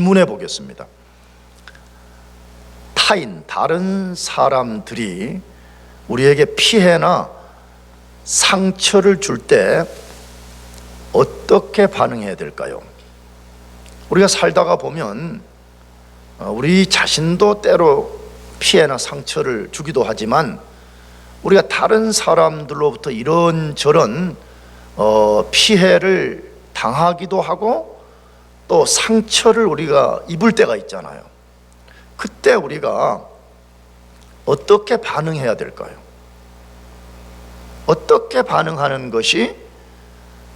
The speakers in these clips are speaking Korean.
질문해 보겠습니다. 다른 사람들이 우리에게 피해나 상처를 줄 때 어떻게 반응해야 될까요? 우리가 살다가 보면 우리 자신도 때로 피해나 상처를 주기도 하지만 우리가 다른 사람들로부터 이런저런 피해를 당하기도 하고 또 상처를 우리가 입을 때가 있잖아요. 그때 우리가 어떻게 반응해야 될까요? 어떻게 반응하는 것이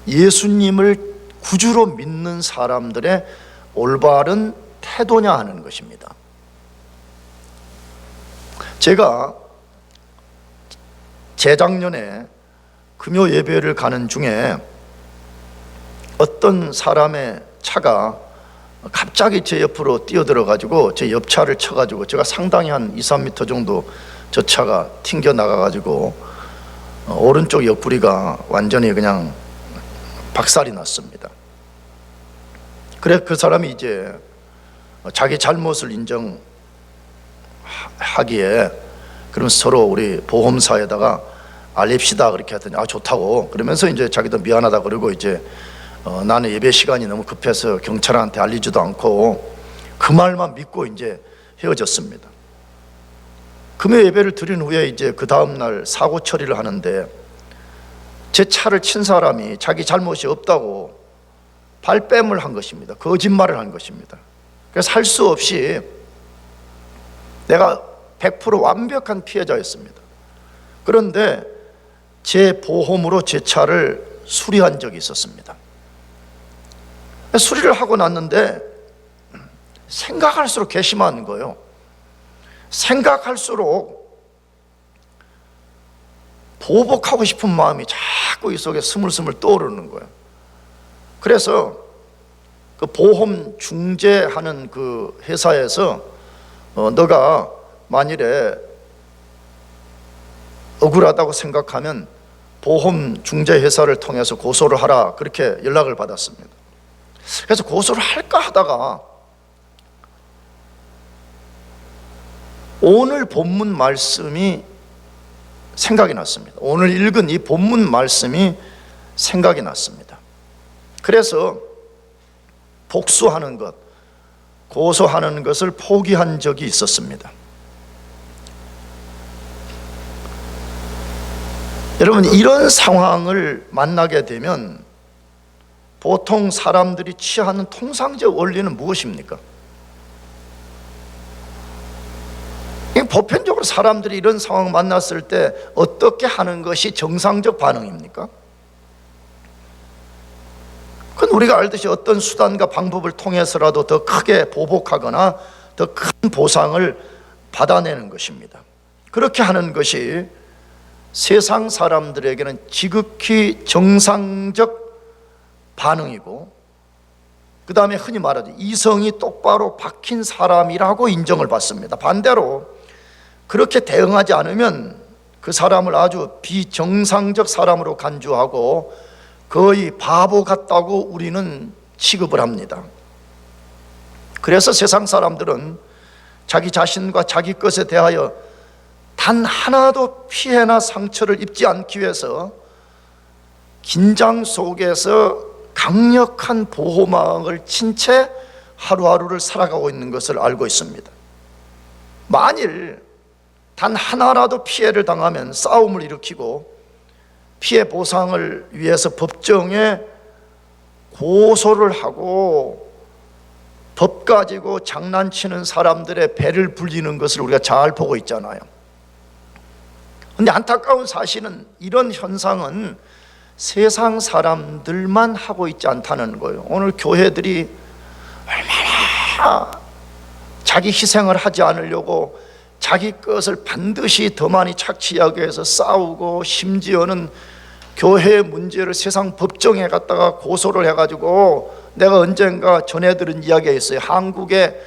예수님을 구주로 믿는 사람들의 올바른 태도냐 하는 것입니다. 제가 재작년에 금요 예배를 가는 중에 어떤 사람의 차가 갑자기 제 옆으로 뛰어들어가지고 제 옆차를 쳐가지고 제가 상당히 한 2-3m 정도 저 차가 튕겨 나가가지고 오른쪽 옆구리가 완전히 그냥 박살이 났습니다. 그래 그 사람이 이제 자기 잘못을 인정하기에 그럼 서로 우리 보험사에다가 알립시다 그렇게 하더니 좋다고 그러면서 이제 자기도 미안하다 그러고 이제 나는 예배 시간이 너무 급해서 경찰한테 알리지도 않고 그 말만 믿고 이제 헤어졌습니다. 금요 예배를 드린 후에 이제 그 다음날 사고 처리를 하는데 제 차를 친 사람이 자기 잘못이 없다고 발뺌을 한 것입니다. 거짓말을 한 것입니다. 그래서 할 수 없이 내가 100% 완벽한 피해자였습니다. 그런데 제 보험으로 제 차를 수리한 적이 있었습니다. 수리를 하고 났는데 생각할수록 괘씸한 거예요. 생각할수록 보복하고 싶은 마음이 자꾸 이 속에 스물스물 떠오르는 거예요. 그래서 그 보험 중재하는 그 회사에서 너가 만일에 억울하다고 생각하면 보험 중재 회사를 통해서 고소를 하라 그렇게 연락을 받았습니다. 그래서 고소를 할까 하다가 오늘 본문 말씀이 생각이 났습니다. 오늘 읽은 이 본문 말씀이 생각이 났습니다. 그래서 복수하는 것, 고소하는 것을 포기한 적이 있었습니다. 여러분, 이런 상황을 만나게 되면 보통 사람들이 취하는 통상적 원리는 무엇입니까? 보편적으로 사람들이 이런 상황을 만났을 때 어떻게 하는 것이 정상적 반응입니까? 그건 우리가 알듯이 어떤 수단과 방법을 통해서라도 더 크게 보복하거나 더 큰 보상을 받아내는 것입니다. 그렇게 하는 것이 세상 사람들에게는 지극히 정상적 반응이고, 그 다음에 흔히 말하죠, 이성이 똑바로 박힌 사람이라고 인정을 받습니다. 반대로 그렇게 대응하지 않으면 그 사람을 아주 비정상적 사람으로 간주하고 거의 바보 같다고 우리는 취급을 합니다. 그래서 세상 사람들은 자기 자신과 자기 것에 대하여 단 하나도 피해나 상처를 입지 않기 위해서 긴장 속에서 강력한 보호막을 친 채 하루하루를 살아가고 있는 것을 알고 있습니다. 만일 단 하나라도 피해를 당하면 싸움을 일으키고 피해 보상을 위해서 법정에 고소를 하고 법 가지고 장난치는 사람들의 배를 불리는 것을 우리가 잘 보고 있잖아요. 그런데 안타까운 사실은 이런 현상은 세상 사람들만 하고 있지 않다는 거예요. 오늘 교회들이 얼마나 자기 희생을 하지 않으려고 자기 것을 반드시 더 많이 착취하기 위해서 싸우고, 심지어는 교회의 문제를 세상 법정에 갖다가 고소를 해가지고, 내가 언젠가 전해 들은 이야기가 있어요. 한국의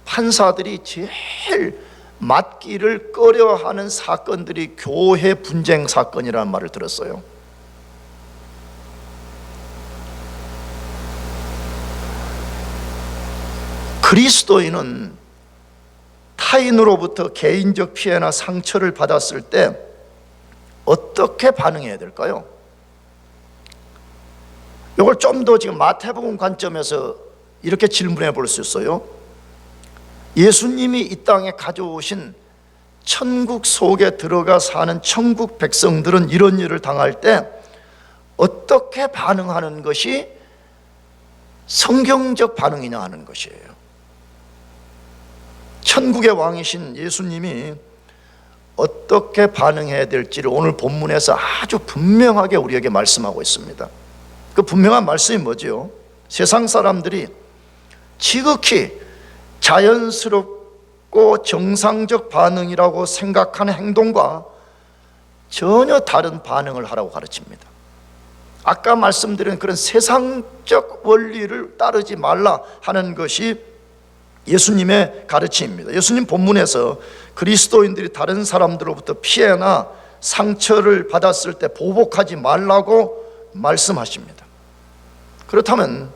판사들이 제일 맞기를 꺼려하는 사건들이 교회 분쟁 사건이라는 말을 들었어요. 그리스도인은 타인으로부터 개인적 피해나 상처를 받았을 때 어떻게 반응해야 될까요? 이걸 좀 더 지금 마태복음 관점에서 이렇게 질문해 볼 수 있어요. 예수님이 이 땅에 가져오신 천국 속에 들어가 사는 천국 백성들은 이런 일을 당할 때 어떻게 반응하는 것이 성경적 반응이냐 하는 것이에요. 천국의 왕이신 예수님이 어떻게 반응해야 될지를 오늘 본문에서 아주 분명하게 우리에게 말씀하고 있습니다. 그 분명한 말씀이 뭐지요? 세상 사람들이 지극히 자연스럽고 정상적 반응이라고 생각하는 행동과 전혀 다른 반응을 하라고 가르칩니다. 아까 말씀드린 그런 세상적 원리를 따르지 말라 하는 것이 예수님의 가르침입니다. 예수님 본문에서 그리스도인들이 다른 사람들로부터 피해나 상처를 받았을 때 보복하지 말라고 말씀하십니다. 그렇다면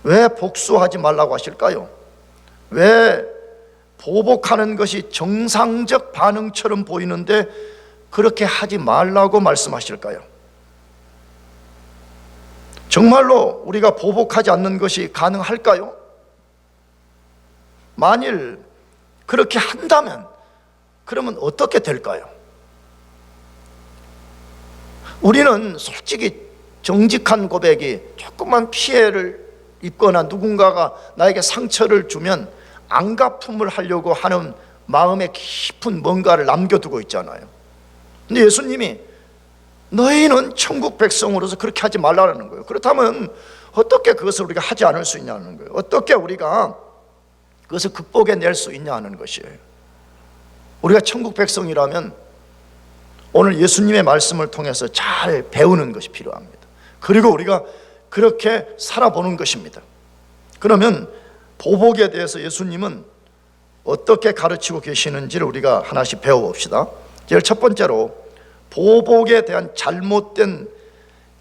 왜 복수하지 말라고 하실까요? 왜 보복하는 것이 정상적 반응처럼 보이는데 그렇게 하지 말라고 말씀하실까요? 정말로 우리가 보복하지 않는 것이 가능할까요? 만일 그렇게 한다면 그러면 어떻게 될까요? 우리는 솔직히 정직한 고백이 조금만 피해를 입거나 누군가가 나에게 상처를 주면 안갚음을 하려고 하는 마음에 깊은 뭔가를 남겨두고 있잖아요. 근데 예수님이 너희는 천국 백성으로서 그렇게 하지 말라는 거예요. 그렇다면 어떻게 그것을 우리가 하지 않을 수 있냐는 거예요. 어떻게 우리가 그것을 극복해낼 수 있냐는 것이에요. 우리가 천국 백성이라면 오늘 예수님의 말씀을 통해서 잘 배우는 것이 필요합니다. 그리고 우리가 그렇게 살아보는 것입니다. 그러면 보복에 대해서 예수님은 어떻게 가르치고 계시는지를 우리가 하나씩 배워봅시다. 제일 첫 번째로 보복에 대한 잘못된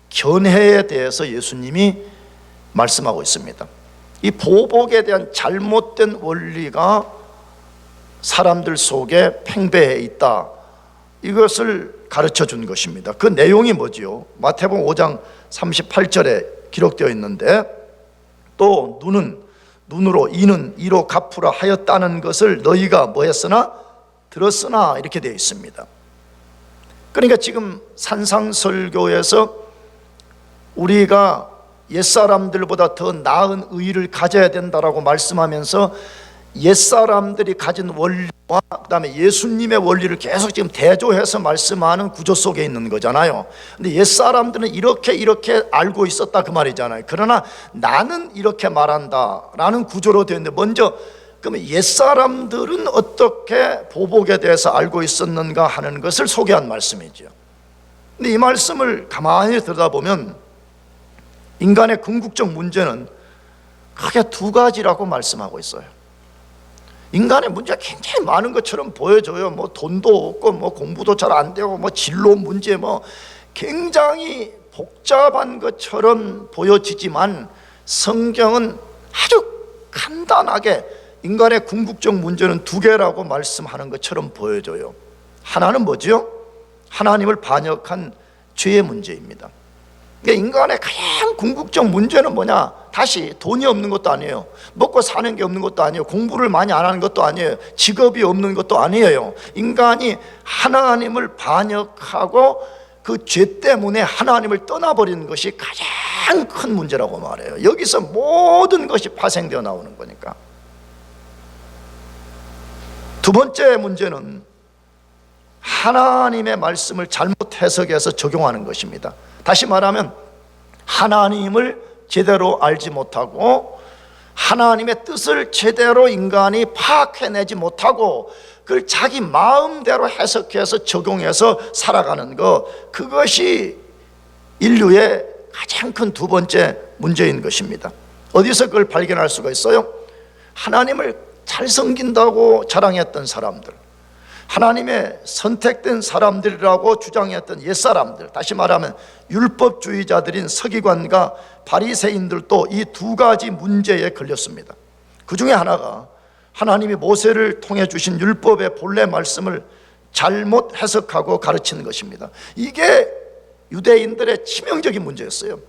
견해에 대해서 예수님이 말씀하고 있습니다. 이 보복에 대한 잘못된 원리가 사람들 속에 팽배해 있다, 이것을 가르쳐 준 것입니다. 그 내용이 뭐지요? 마태복음 5장 38절에 기록되어 있는데, 또 눈은 눈으로 이는 이로 갚으라 하였다는 것을 너희가 뭐 했으나 들었으나, 이렇게 되어 있습니다. 그러니까 지금 산상설교에서 우리가 옛사람들보다 더 나은 의를 가져야 된다라고 말씀하면서 옛사람들이 가진 원리와 그다음에 예수님의 원리를 계속 지금 대조해서 말씀하는 구조 속에 있는 거잖아요. 근데 옛사람들은 이렇게 알고 있었다 그 말이잖아요. 그러나 나는 이렇게 말한다라는 구조로 되어 있는데, 먼저 그러면 옛사람들은 어떻게 보복에 대해서 알고 있었는가 하는 것을 소개한 말씀이죠. 근데 이 말씀을 가만히 들여다보면 인간의 궁극적 문제는 크게 두 가지라고 말씀하고 있어요. 인간의 문제가 굉장히 많은 것처럼 보여져요. 뭐 돈도 없고, 뭐 공부도 잘 안 되고, 뭐 진로 문제, 뭐 굉장히 복잡한 것처럼 보여지지만 성경은 아주 간단하게 인간의 궁극적 문제는 두 개라고 말씀하는 것처럼 보여져요. 하나는 뭐죠? 하나님을 반역한 죄의 문제입니다. 그러니까 인간의 가장 궁극적 문제는 뭐냐? 다시 돈이 없는 것도 아니에요. 먹고 사는 게 없는 것도 아니에요. 공부를 많이 안 하는 것도 아니에요. 직업이 없는 것도 아니에요. 인간이 하나님을 반역하고 그 죄 때문에 하나님을 떠나버리는 것이 가장 큰 문제라고 말해요. 여기서 모든 것이 파생되어 나오는 거니까. 두 번째 문제는 하나님의 말씀을 잘못 해석해서 적용하는 것입니다. 다시 말하면 하나님을 제대로 알지 못하고 하나님의 뜻을 제대로 인간이 파악해내지 못하고 그걸 자기 마음대로 해석해서 적용해서 살아가는 것, 그것이 인류의 가장 큰 두 번째 문제인 것입니다. 어디서 그걸 발견할 수가 있어요? 하나님을 잘 섬긴다고 자랑했던 사람들, 하나님의 선택된 사람들이라고 주장했던 옛사람들, 다시 말하면 율법주의자들인 서기관과 바리새인들도 이 두 가지 문제에 걸렸습니다. 그 중에 하나가 하나님이 모세를 통해 주신 율법의 본래 말씀을 잘못 해석하고 가르치는 것입니다. 이게 유대인들의 치명적인 문제였어요.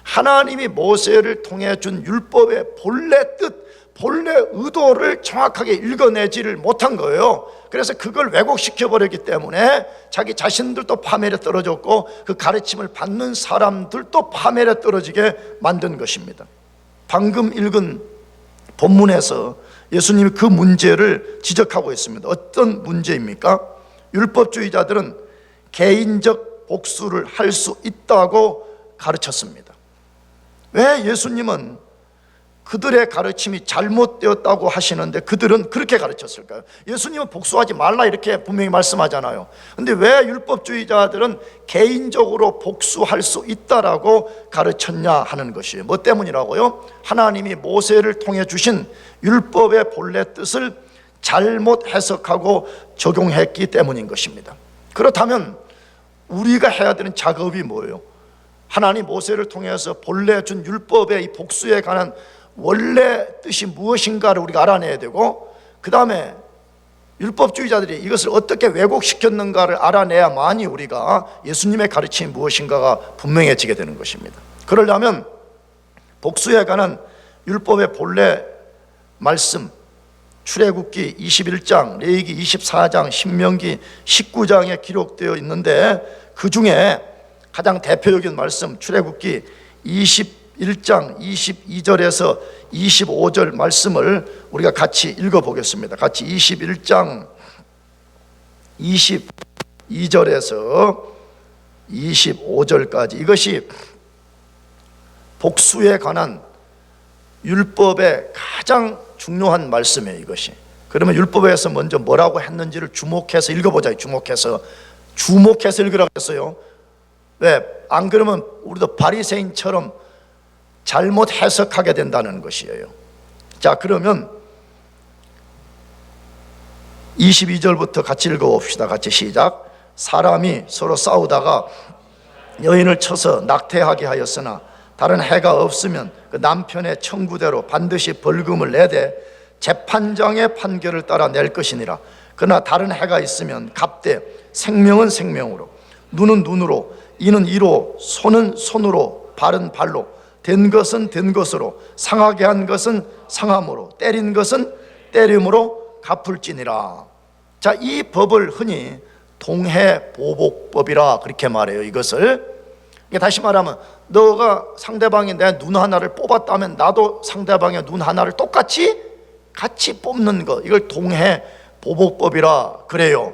하나님이 모세를 통해 준 율법의 본래 뜻, 본래 의도를 정확하게 읽어내지를 못한 거예요. 그래서 그걸 왜곡시켜 버렸기 때문에 자기 자신들도 파멸에 떨어졌고 그 가르침을 받는 사람들도 파멸에 떨어지게 만든 것입니다. 방금 읽은 본문에서 예수님이 그 문제를 지적하고 있습니다. 어떤 문제입니까? 율법주의자들은 개인적 복수를 할 수 있다고 가르쳤습니다. 왜 예수님은 그들의 가르침이 잘못되었다고 하시는데 그들은 그렇게 가르쳤을까요? 예수님은 복수하지 말라 이렇게 분명히 말씀하잖아요. 근데 왜 율법주의자들은 개인적으로 복수할 수 있다라고 가르쳤냐 하는 것이에요. 뭐 때문이라고요? 하나님이 모세를 통해 주신 율법의 본래 뜻을 잘못 해석하고 적용했기 때문인 것입니다. 그렇다면 우리가 해야 되는 작업이 뭐예요? 하나님 모세를 통해서 본래 준 율법의 이 복수에 관한 원래 뜻이 무엇인가를 우리가 알아내야 되고, 그 다음에 율법주의자들이 이것을 어떻게 왜곡시켰는가를 알아내야만이 우리가 예수님의 가르침이 무엇인가가 분명해지게 되는 것입니다. 그러려면 복수에 관한 율법의 본래 말씀, 출애굽기 21장, 레위기 24장, 신명기 19장에 기록되어 있는데 그 중에 가장 대표적인 말씀, 출애굽기 21장 22절에서 25절 말씀을 우리가 같이 읽어보겠습니다. 같이 21장 22절에서 25절까지, 이것이 복수에 관한 율법의 가장 중요한 말씀이에요. 이것이. 그러면 율법에서 먼저 뭐라고 했는지를 주목해서 읽어보자. 주목해서 읽으라고 했어요. 왜? 안 그러면 우리도 바리새인처럼 잘못 해석하게 된다는 것이에요. 자, 그러면 22절부터 같이 읽어봅시다. 같이 시작. 사람이 서로 싸우다가 여인을 쳐서 낙태하게 하였으나 다른 해가 없으면 그 남편의 청구대로 반드시 벌금을 내되 재판장의 판결을 따라 낼 것이니라. 그러나 다른 해가 있으면 값되 생명은 생명으로, 눈은 눈으로, 이는 이로, 손은 손으로, 발은 발로, 된 것은 된 것으로, 상하게 한 것은 상함으로, 때린 것은 때림으로 갚을지니라. 자, 이 법을 흔히 동해보복법이라 그렇게 말해요. 이것을 다시 말하면 너가 상대방이 내 눈 하나를 뽑았다면 나도 상대방의 눈 하나를 똑같이 같이 뽑는 것, 이걸 동해보복법이라 그래요.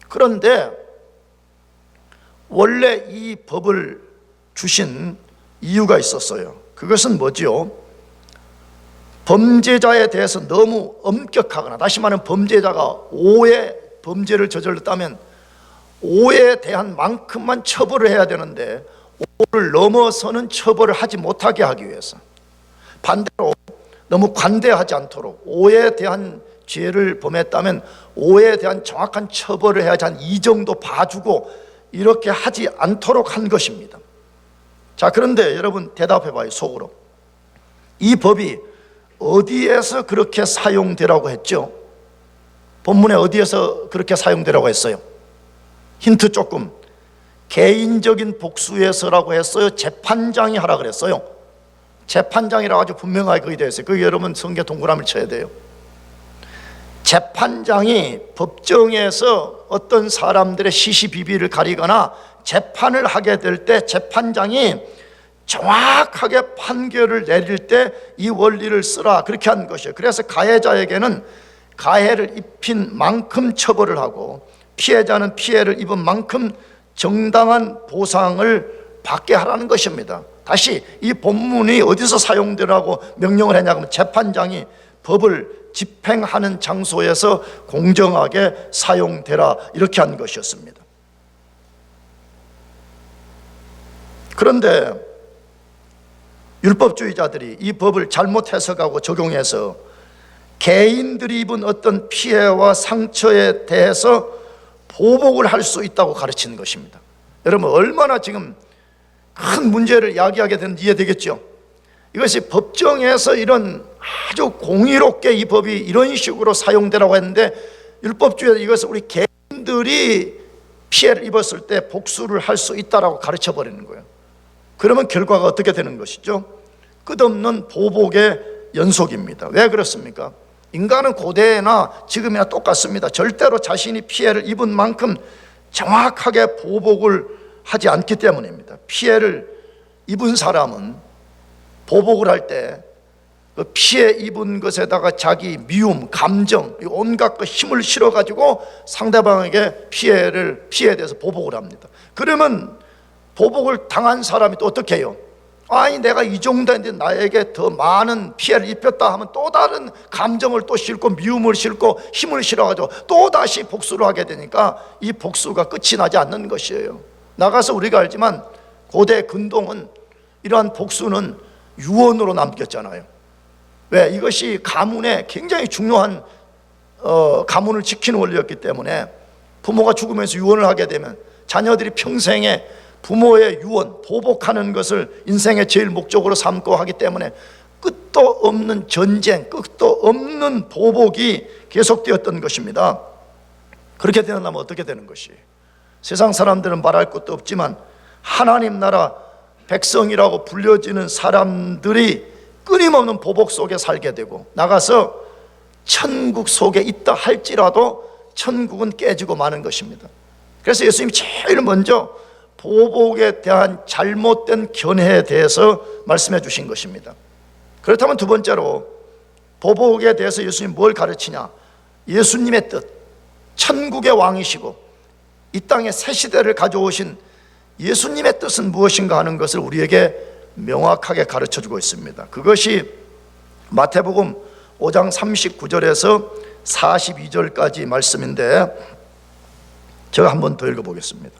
그런데 원래 이 법을 주신 이유가 있었어요. 그것은 뭐지요? 범죄자에 대해서 너무 엄격하거나, 다시 말하면 범죄자가 5의 범죄를 저질렀다면 5에 대한 만큼만 처벌을 해야 되는데 5를 넘어서는 처벌을 하지 못하게 하기 위해서, 반대로 너무 관대하지 않도록 5에 대한 죄를 범했다면 5에 대한 정확한 처벌을 해야지 한 2 정도 봐주고 이렇게 하지 않도록 한 것입니다. 자, 그런데 여러분 대답해 봐요. 속으로 이 법이 어디에서 그렇게 사용되라고 했죠? 본문에 어디에서 그렇게 사용되라고 했어요? 힌트 조금. 개인적인 복수에서라고 했어요? 재판장이 하라 그랬어요? 재판장이라고 아주 분명하게 거기 되어 있어요. 그 여러분 성경 동그라미를 쳐야 돼요. 재판장이 법정에서 어떤 사람들의 시시비비를 가리거나 재판을 하게 될 때 재판장이 정확하게 판결을 내릴 때 이 원리를 쓰라, 그렇게 한 것이에요. 그래서 가해자에게는 가해를 입힌 만큼 처벌을 하고 피해자는 피해를 입은 만큼 정당한 보상을 받게 하라는 것입니다. 다시 이 본문이 어디서 사용되라고 명령을 했냐면 재판장이 법을 집행하는 장소에서 공정하게 사용되라, 이렇게 한 것이었습니다. 그런데 율법주의자들이 이 법을 잘못 해석하고 적용해서 개인들이 입은 어떤 피해와 상처에 대해서 보복을 할 수 있다고 가르치는 것입니다. 여러분 얼마나 지금 큰 문제를 야기하게 되는지 이해되겠죠? 이것이 법정에서 이런 아주 공의롭게 이 법이 이런 식으로 사용되라고 했는데, 율법주의에서 이것을 우리 개인들이 피해를 입었을 때 복수를 할 수 있다라고 가르쳐 버리는 거예요. 그러면 결과가 어떻게 되는 것이죠? 끝없는 보복의 연속입니다. 왜 그렇습니까? 인간은 고대나 지금이나 똑같습니다. 절대로 자신이 피해를 입은 만큼 정확하게 보복을 하지 않기 때문입니다. 피해를 입은 사람은 보복을 할 때 그 피해 입은 것에다가 자기 미움, 감정, 온갖 힘을 실어가지고 상대방에게 피해에 대해서 보복을 합니다. 그러면 보복을 당한 사람이 또 어떻게 해요? 아니, 내가 이 정도 했는데 나에게 더 많은 피해를 입혔다 하면 또 다른 감정을 또 싣고 미움을 싣고 힘을 실어가지고 또 다시 복수를 하게 되니까 이 복수가 끝이 나지 않는 것이에요. 나가서 우리가 알지만 고대 근동은 이러한 복수는 유언으로 남겼잖아요. 왜? 이것이 가문에 굉장히 중요한 가문을 지키는 원리였기 때문에 부모가 죽으면서 유언을 하게 되면 자녀들이 평생에 부모의 유언, 보복하는 것을 인생의 제일 목적으로 삼고 하기 때문에 끝도 없는 전쟁, 끝도 없는 보복이 계속되었던 것입니다. 그렇게 되는다면 어떻게 되는 것이? 세상 사람들은 말할 것도 없지만 하나님 나라 백성이라고 불려지는 사람들이 끊임없는 보복 속에 살게 되고, 나가서 천국 속에 있다 할지라도 천국은 깨지고 마는 것입니다. 그래서 예수님이 제일 먼저 보복에 대한 잘못된 견해에 대해서 말씀해 주신 것입니다. 그렇다면 두 번째로 보복에 대해서 예수님이 뭘 가르치냐? 예수님의 뜻, 천국의 왕이시고 이 땅에 새 시대를 가져오신 예수님의 뜻은 무엇인가 하는 것을 우리에게 명확하게 가르쳐 주고 있습니다. 그것이 마태복음 5장 39절에서 42절까지 말씀인데, 제가 한 번 더 읽어보겠습니다.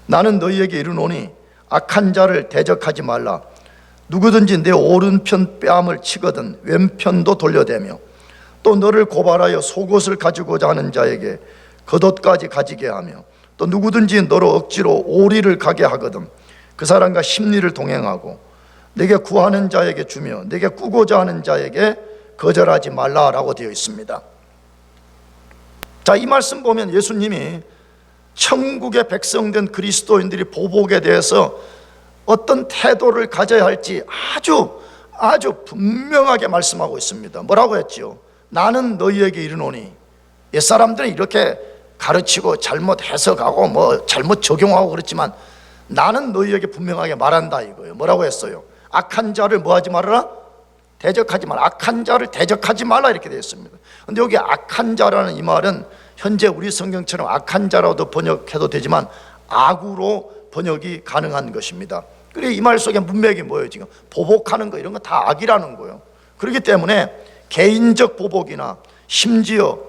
나는 너희에게 이르노니 악한 자를 대적하지 말라. 누구든지 내 오른편 뺨을 치거든 왼편도 돌려대며 또 너를 고발하여 속옷을 가지고자 하는 자에게 겉옷까지 가지게 하며 또 누구든지 너로 억지로 오리를 가게 하거든 그 사람과 심리를 동행하고 내게 구하는 자에게 주며 내게 꾸고자 하는 자에게 거절하지 말라라고 되어 있습니다. 자, 이 말씀 보면 예수님이 천국의 백성된 그리스도인들이 보복에 대해서 어떤 태도를 가져야 할지 아주 분명하게 말씀하고 있습니다. 뭐라고 했지요? 나는 너희에게 이르노니. 옛사람들은 이렇게 가르치고 잘못 해석하고 잘못 적용하고 그렇지만 나는 너희에게 분명하게 말한다 이거예요. 뭐라고 했어요? 악한 자를 뭐하지 말아라? 대적하지 말라. 악한 자를 대적하지 말라 이렇게 되어 있습니다. 그런데 여기 악한 자라는 이 말은 현재 우리 성경처럼 악한 자라고도 번역해도 되지만 악으로 번역이 가능한 것입니다. 그리고 이 말 속에 문맥이 뭐예요? 지금 보복하는 거 이런 거 다 악이라는 거예요. 그렇기 때문에 개인적 보복이나 심지어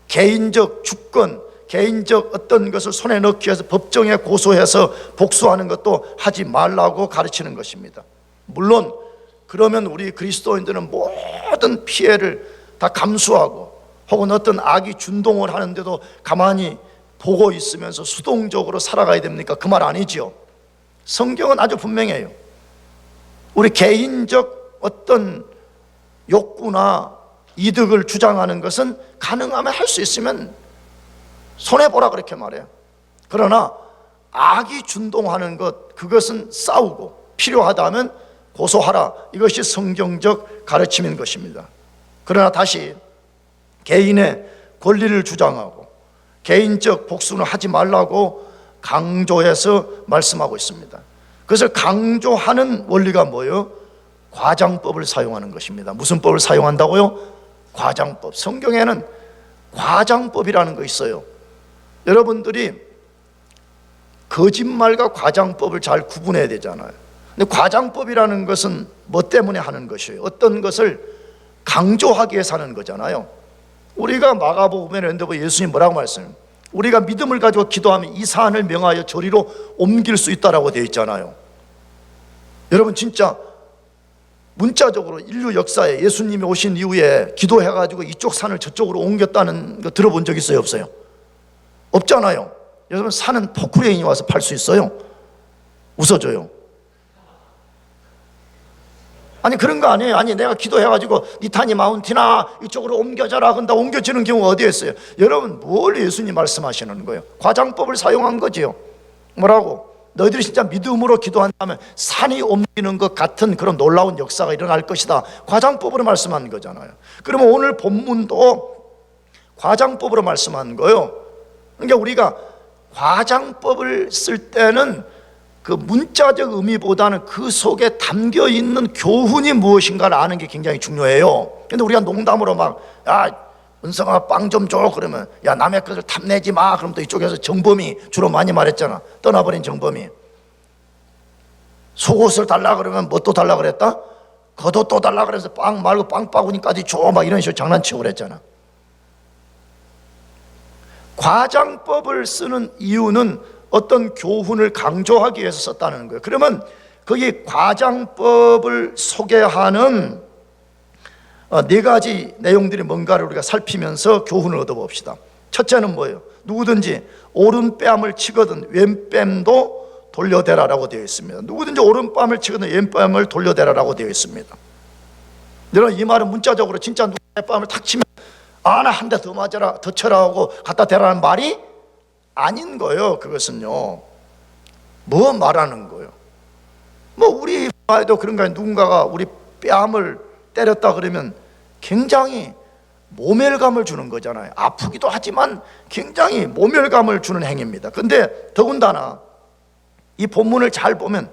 개인적 주권, 개인적 어떤 것을 손에 넣기 위해서 법정에 고소해서 복수하는 것도 하지 말라고 가르치는 것입니다. 물론 그러면 우리 그리스도인들은 모든 피해를 다 감수하고 혹은 어떤 악이 준동을 하는데도 가만히 보고 있으면서 수동적으로 살아가야 됩니까? 그 말 아니지요. 성경은 아주 분명해요. 우리 개인적 어떤 욕구나 이득을 주장하는 것은 가능하면 할 수 있으면 손해보라 그렇게 말해요. 그러나 악이 준동하는 것, 그것은 싸우고 필요하다면 고소하라. 이것이 성경적 가르침인 것입니다. 그러나 다시 개인의 권리를 주장하고 개인적 복수는 하지 말라고 강조해서 말씀하고 있습니다. 그것을 강조하는 원리가 뭐예요? 과장법을 사용하는 것입니다. 무슨 법을 사용한다고요? 과장법. 성경에는 과장법이라는 거 있어요. 여러분들이 거짓말과 과장법을 잘 구분해야 되잖아요. 근데 과장법이라는 것은 뭐 때문에 하는 것이에요? 어떤 것을 강조하기 위해서 하는 거잖아요. 우리가 마가복음에 예수님 뭐라고 말씀해요? 우리가 믿음을 가지고 기도하면 이 산을 명하여 저리로 옮길 수 있다라고 되어 있잖아요. 여러분 진짜 문자적으로 인류 역사에 예수님이 오신 이후에 기도해가지고 이쪽 산을 저쪽으로 옮겼다는 거 들어본 적 있어요? 없어요? 없잖아요. 여러분 산은 포크레인이 와서 팔 수 있어요? 웃어줘요. 아니 그런 거 아니에요. 아니 내가 기도해가지고 니타니 마운티나 이쪽으로 옮겨져라 근데 옮겨지는 경우가 어디에 있어요? 여러분 뭘 예수님 말씀하시는 거예요? 과장법을 사용한 거지요. 뭐라고? 너희들이 진짜 믿음으로 기도한다면 산이 옮기는 것 같은 그런 놀라운 역사가 일어날 것이다. 과장법으로 말씀한 거잖아요. 그러면 오늘 본문도 과장법으로 말씀한 거예요. 그러니까 우리가 과장법을 쓸 때는 그 문자적 의미보다는 그 속에 담겨 있는 교훈이 무엇인가를 아는 게 굉장히 중요해요. 근데 우리가 농담으로 막, 야, 은성아 빵 좀 줘. 그러면 야 남의 것을 탐내지 마. 그럼 또 이쪽에서 정범이 주로 많이 말했잖아. 떠나버린 정범이. 속옷을 달라 그러면 뭐 또 달라 그랬다? 겉옷 또 달라 그래서 빵 말고 빵바구니까지 줘. 막 이런 식으로 장난치고 그랬잖아. 과장법을 쓰는 이유는 어떤 교훈을 강조하기 위해서 썼다는 거예요. 그러면 거기 과장법을 소개하는 네 가지 내용들이 뭔가를 우리가 살피면서 교훈을 얻어봅시다. 첫째는 뭐예요? 누구든지 오른뺨을 치거든 왼뺨도 돌려대라라고 되어 있습니다. 누구든지 오른뺨을 치거든 왼뺨을 돌려대라라고 되어 있습니다. 여러분 이 말은 문자적으로 진짜 누구 내 뺨을 탁 치면 아 나 한 대 더 맞아라 더 쳐라 하고 갖다 대라는 말이 아닌 거예요. 그것은요 뭐 말하는 거예요? 뭐 우리 말에도 그런 거예요. 누군가가 우리 뺨을 때렸다 그러면 굉장히 모멸감을 주는 거잖아요. 아프기도 하지만 굉장히 모멸감을 주는 행위입니다. 근데 더군다나 이 본문을 잘 보면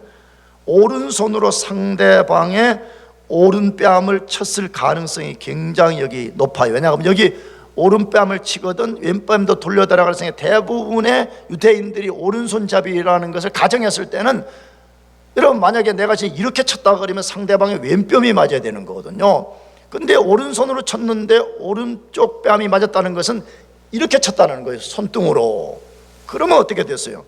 오른손으로 상대방의 오른뺨을 쳤을 가능성이 굉장히 여기 높아요. 왜냐하면 여기 오른뺨을 치거든 왼뺨도 돌려대라 그래서 대부분의 유대인들이 오른손잡이라는 것을 가정했을 때는 여러분 만약에 내가 지금 이렇게 쳤다 그러면 상대방의 왼뺨이 맞아야 되는 거거든요. 근데 오른손으로 쳤는데 오른쪽 뺨이 맞았다는 것은 이렇게 쳤다는 거예요. 손등으로. 그러면 어떻게 됐어요?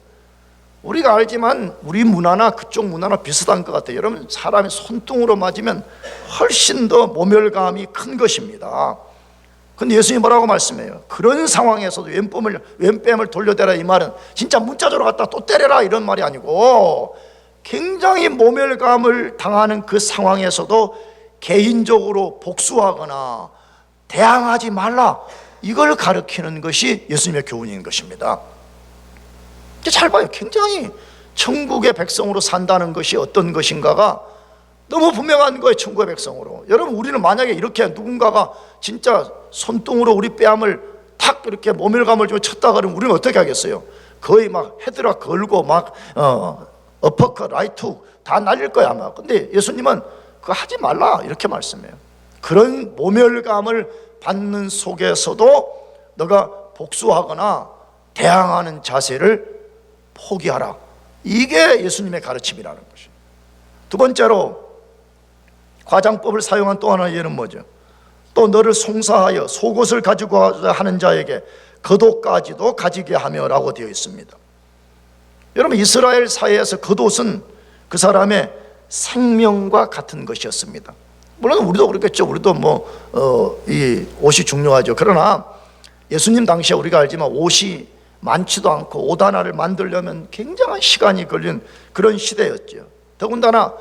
우리가 알지만 우리 문화나 그쪽 문화나 비슷한 것 같아요. 여러분 사람이 손등으로 맞으면 훨씬 더 모멸감이 큰 것입니다. 근데 예수님이 뭐라고 말씀해요? 그런 상황에서도 왼뺨을 돌려대라 이 말은 진짜 문자적으로 갖다 또 때려라 이런 말이 아니고 굉장히 모멸감을 당하는 그 상황에서도 개인적으로 복수하거나 대항하지 말라 이걸 가르치는 것이 예수님의 교훈인 것입니다. 잘 봐요. 굉장히 천국의 백성으로 산다는 것이 어떤 것인가가 너무 분명한 거예요. 천국의 백성으로. 여러분 우리는 만약에 이렇게 누군가가 진짜 손등으로 우리 뺨을 탁 이렇게 모멸감을 좀 쳤다 그러면 우리는 어떻게 하겠어요? 거의 막 헤드락 걸고 막 어퍼컷, 라이트훅 다 날릴 거야 아마. 근데 예수님은 그거 하지 말라 이렇게 말씀해요. 그런 모멸감을 받는 속에서도 너가 복수하거나 대항하는 자세를 포기하라. 이게 예수님의 가르침이라는 것이에요. 두 번째로 과장법을 사용한 또 하나의 예는 뭐죠? 또 너를 송사하여 속옷을 가지고 하는 자에게 겉옷까지도 가지게 하며 라고 되어 있습니다. 여러분 이스라엘 사회에서 겉옷은 그 사람의 생명과 같은 것이었습니다. 물론 우리도 그렇겠죠. 우리도 이 옷이 중요하죠. 그러나 예수님 당시에 우리가 알지만 옷이 많지도 않고 옷 하나를 만들려면 굉장한 시간이 걸린 그런 시대였죠. 더군다나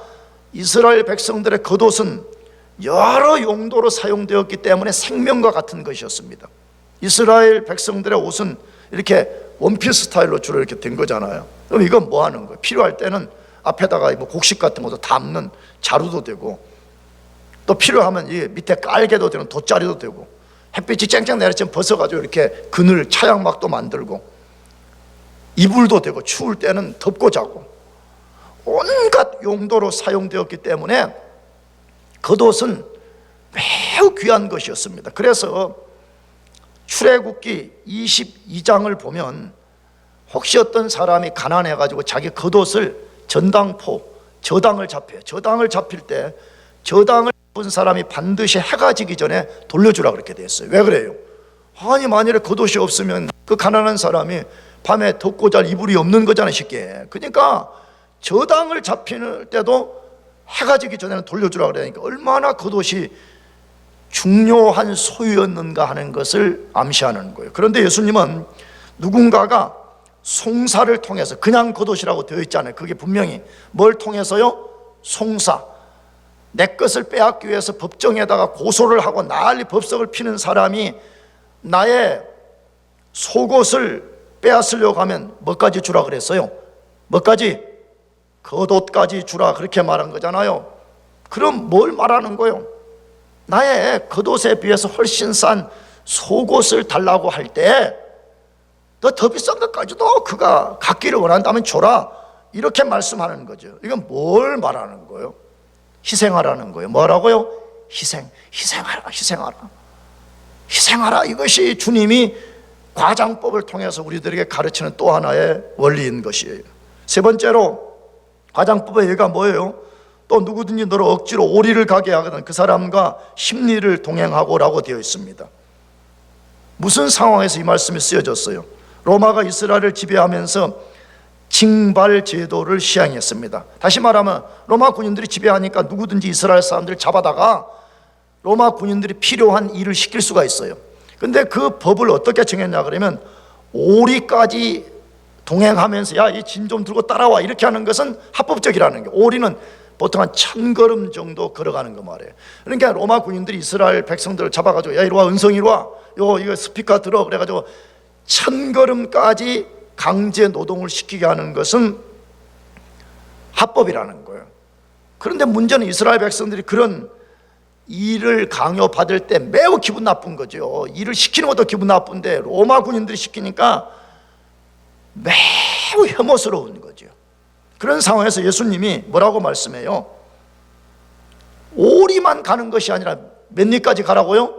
이스라엘 백성들의 겉옷은 여러 용도로 사용되었기 때문에 생명과 같은 것이었습니다. 이스라엘 백성들의 옷은 이렇게 원피스 스타일로 주로 이렇게 된 거잖아요. 그럼 이건 뭐 하는 거예요? 필요할 때는 앞에다가 뭐 곡식 같은 것도 담는 자루도 되고 또 필요하면 이 밑에 깔개도 되는 돗자리도 되고 햇빛이 쨍쨍 내리치면 벗어가지고 이렇게 그늘 차양막도 만들고 이불도 되고 추울 때는 덮고 자고 온갖 용도로 사용되었기 때문에 겉옷은 매우 귀한 것이었습니다. 그래서 출애굽기 22장을 보면 혹시 어떤 사람이 가난해가지고 자기 겉옷을 저당을 잡혀요. 저당을 잡힐 때 저당을 잡은 사람이 반드시 해가 지기 전에 돌려주라 그렇게 돼 있어요. 왜 그래요? 아니 만일에 겉옷이 없으면 그 가난한 사람이 밤에 덮고 잘 이불이 없는 거잖아요 쉽게. 그러니까 저당을 잡힐 때도 해가 지기 전에는 돌려주라 그러니까 얼마나 겉옷이 중요한 소유였는가 하는 것을 암시하는 거예요. 그런데 예수님은 누군가가 송사를 통해서 그냥 겉옷이라고 되어 있잖아요. 그게 분명히 뭘 통해서요? 송사. 내 것을 빼앗기 위해서 법정에다가 고소를 하고 난리 법석을 피는 사람이 나의 속옷을 빼앗으려고 하면 뭐까지 주라 그랬어요? 뭐까지? 겉옷까지 주라 그렇게 말한 거잖아요. 그럼 뭘 말하는 거예요? 나의 겉옷에 비해서 훨씬 싼 속옷을 달라고 할 때 너 더 비싼 것까지도 그가 갖기를 원한다면 줘라 이렇게 말씀하는 거죠. 이건 뭘 말하는 거예요? 희생하라는 거예요. 뭐라고요? 희생하라. 이것이 주님이 과장법을 통해서 우리들에게 가르치는 또 하나의 원리인 것이에요. 세 번째로 과장법의 예가 뭐예요? 또 누구든지 너를 억지로 오리를 가게 하거든 그 사람과 심리를 동행하고라고 되어 있습니다. 무슨 상황에서 이 말씀이 쓰여졌어요? 로마가 이스라엘을 지배하면서 징발 제도를 시행했습니다. 다시 말하면 로마 군인들이 지배하니까 누구든지 이스라엘 사람들을 잡아다가 로마 군인들이 필요한 일을 시킬 수가 있어요. 근데 그 법을 어떻게 정했냐 그러면 오리까지 동행하면서 야, 이 짐 좀 들고 따라와 이렇게 하는 것은 합법적이라는 게, 오리는 보통 한 1000걸음 정도 걸어가는 거 말이에요. 그러니까 로마 군인들이 이스라엘 백성들을 잡아가지고 야, 이리 와, 은성이 이리 와, 이거 스피커 들어 그래가지고 1000걸음까지 강제 노동을 시키게 하는 것은 합법이라는 거예요. 그런데 문제는 이스라엘 백성들이 그런 일을 강요받을 때 매우 기분 나쁜 거죠. 일을 시키는 것도 기분 나쁜데 로마 군인들이 시키니까 매우 혐오스러운 거죠. 그런 상황에서 예수님이 뭐라고 말씀해요? 오리만 가는 것이 아니라 몇 리까지 가라고요?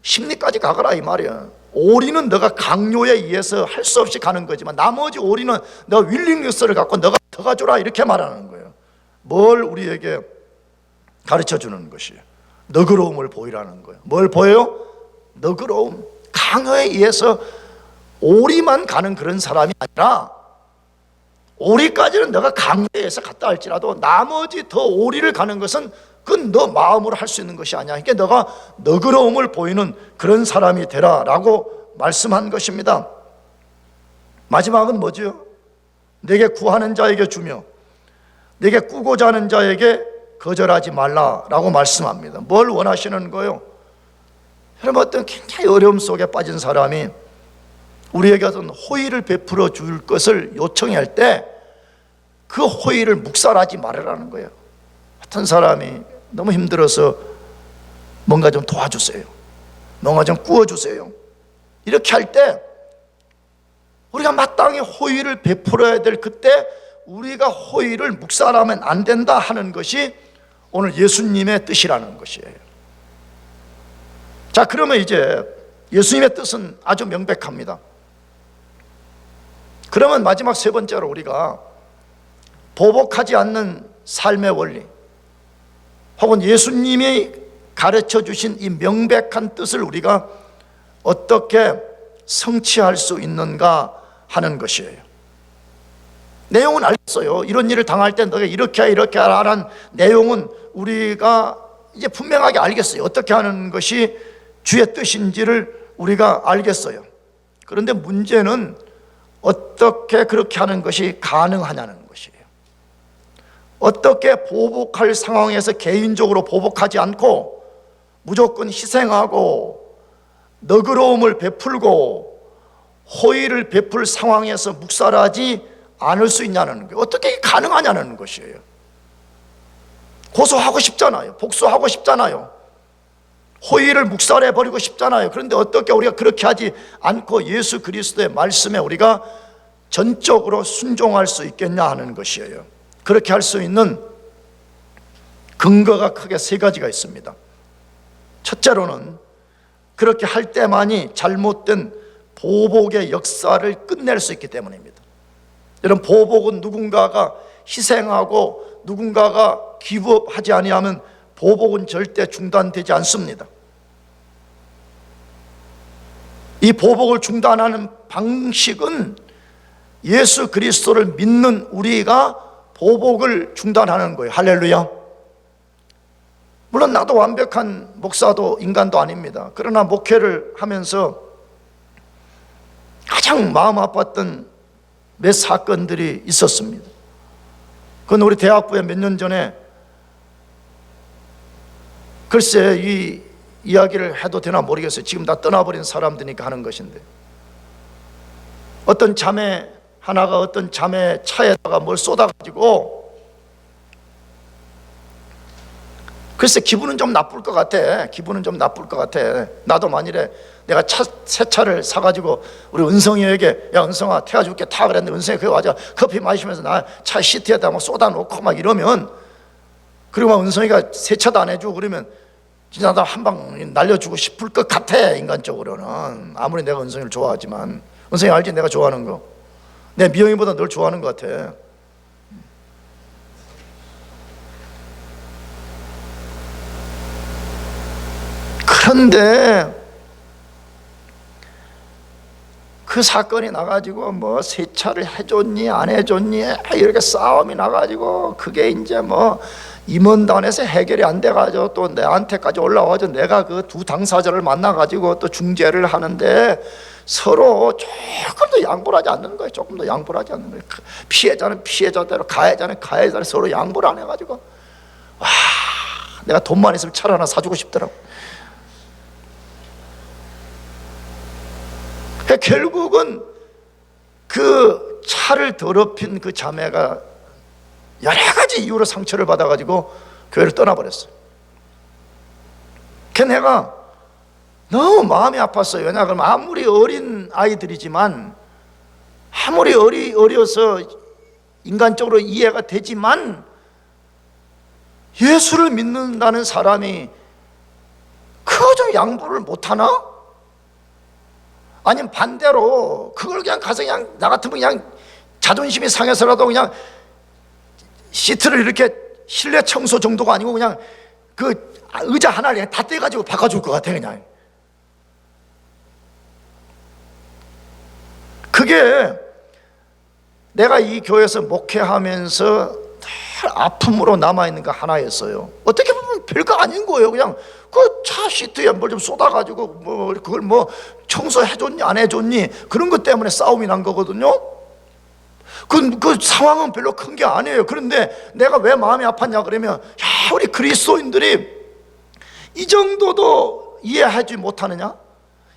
10리까지 가거라 이 말이야. 오리는 너가 강요에 의해서 할 수 없이 가는 거지만 나머지 오리는 너가 윌링리스를 갖고 너가 더 가줘라 이렇게 말하는 거예요. 뭘 우리에게 가르쳐 주는 것이에요? 너그러움을 보이라는 거예요. 뭘 보여요? 너그러움. 강요에 의해서 오리만 가는 그런 사람이 아니라 오리까지는 너가 강요에 의해서 갔다 할지라도 나머지 더 오리를 가는 것은 그건 너 마음으로 할 수 있는 것이 아니야. 그러니까 너가 너그러움을 보이는 그런 사람이 되라라고 말씀한 것입니다. 마지막은 뭐죠? 내게 구하는 자에게 주며 내게 꾸고자 하는 자에게 거절하지 말라라고 말씀합니다. 뭘 원하시는 거예요? 여러분, 어떤 굉장히 어려움 속에 빠진 사람이 우리에게 어떤 호의를 베풀어 줄 것을 요청할 때 그 호의를 묵살하지 말으라는 거예요. 어떤 사람이 너무 힘들어서 뭔가 좀 도와주세요, 뭔가 좀 구워주세요 이렇게 할 때 우리가 마땅히 호의를 베풀어야 될 그때 우리가 호의를 묵살하면 안 된다 하는 것이 오늘 예수님의 뜻이라는 것이에요. 자, 그러면 이제 예수님의 뜻은 아주 명백합니다. 그러면 마지막 세 번째로 우리가 보복하지 않는 삶의 원리, 혹은 예수님이 가르쳐 주신 이 명백한 뜻을 우리가 어떻게 성취할 수 있는가 하는 것이에요. 내용은 알겠어요. 이런 일을 당할 때 너가 이렇게 하라는 내용은 우리가 이제 분명하게 알겠어요. 어떻게 하는 것이 주의 뜻인지를 우리가 알겠어요. 그런데 문제는 어떻게 그렇게 하는 것이 가능하냐는 것이에요. 어떻게 보복할 상황에서 개인적으로 보복하지 않고 무조건 희생하고 너그러움을 베풀고 호의를 베풀 상황에서 묵살하지 않을 수 있냐는 거예요. 어떻게 가능하냐는 것이에요. 고소하고 싶잖아요. 복수하고 싶잖아요. 호의를 묵살해버리고 싶잖아요. 그런데 어떻게 우리가 그렇게 하지 않고 예수 그리스도의 말씀에 우리가 전적으로 순종할 수 있겠냐 하는 것이에요. 그렇게 할 수 있는 근거가 크게 세 가지가 있습니다. 첫째로는 그렇게 할 때만이 잘못된 보복의 역사를 끝낼 수 있기 때문입니다. 여러분, 보복은 누군가가 희생하고 누군가가 기부하지 아니하면 보복은 절대 중단되지 않습니다. 이 보복을 중단하는 방식은 예수 그리스도를 믿는 우리가 보복을 중단하는 거예요. 할렐루야. 물론 나도 완벽한 목사도 인간도 아닙니다. 그러나 목회를 하면서 가장 마음 아팠던 몇 사건들이 있었습니다. 그건 우리 대학부에 몇 년 전에 글쎄 이 이야기를 해도 되나 모르겠어요. 지금 다 떠나버린 사람들이니까 하는 것인데, 어떤 자매 하나가 어떤 자매 차에다가 뭘 쏟아가지고, 글쎄 기분은 좀 나쁠 것 같아. 기분은 좀 나쁠 것 같아. 나도 만일에 내가 새 차를 사가지고 우리 은성이에게, 야 은성아 태워줄게 타 그랬는데, 은성이 그거 와서 커피 마시면서 나 차 시트에다 막 쏟아놓고 막 이러면, 그리고 막 은성이가 세차도 안 해주고 그러면 진짜 나 한 방 날려주고 싶을 것 같아. 인간적으로는 아무리 내가 은성이를 좋아하지만. 은성이 알지? 내가 좋아하는 거. 내 미영이보다 널 좋아하는 것 같아. 그런데 그 사건이 나가지고 뭐 세차를 해줬니 안 해줬니 이렇게 싸움이 나가지고, 그게 이제 뭐 임원단에서 해결이 안 돼가지고 또 내한테까지 올라와가지고 내가 그 두 당사자를 만나가지고 또 중재를 하는데, 서로 조금 더 양보를 하지 않는 거예요. 조금 더 양보를 하지 않는 거예요. 피해자는 피해자대로, 가해자는 가해자대로 서로 양보를 안 해가지고, 와, 내가 돈만 있으면 차를 하나 사주고 싶더라고. 결국은 그 차를 더럽힌 그 자매가 여러 가지 이유로 상처를 받아가지고 교회를 떠나버렸어요. 그 내가 너무 마음이 아팠어요. 왜냐 그러면 아무리 어린 아이들이지만, 아무리 어려서 인간적으로 이해가 되지만, 예수를 믿는다는 사람이 그거 좀 양보를 못하나? 아니면 반대로 그걸 그냥 가서 그냥 나 같으면 그냥 자존심이 상해서라도 그냥 시트를 이렇게 실내 청소 정도가 아니고 그냥 그 의자 하나를 그냥 다 떼가지고 바꿔줄 것 같아. 그냥 그게 내가 이 교회에서 목회하면서 늘 아픔으로 남아있는 거 하나였어요. 어떻게 보면 별거 아닌 거예요. 그냥 그 차 시트에 뭘 좀 쏟아가지고 뭐 그걸 뭐 청소해줬니 안 해줬니 그런 것 때문에 싸움이 난 거거든요. 그 상황은 별로 큰 게 아니에요. 그런데 내가 왜 마음이 아팠냐 그러면, 야, 우리 그리스도인들이 이 정도도 이해하지 못하느냐,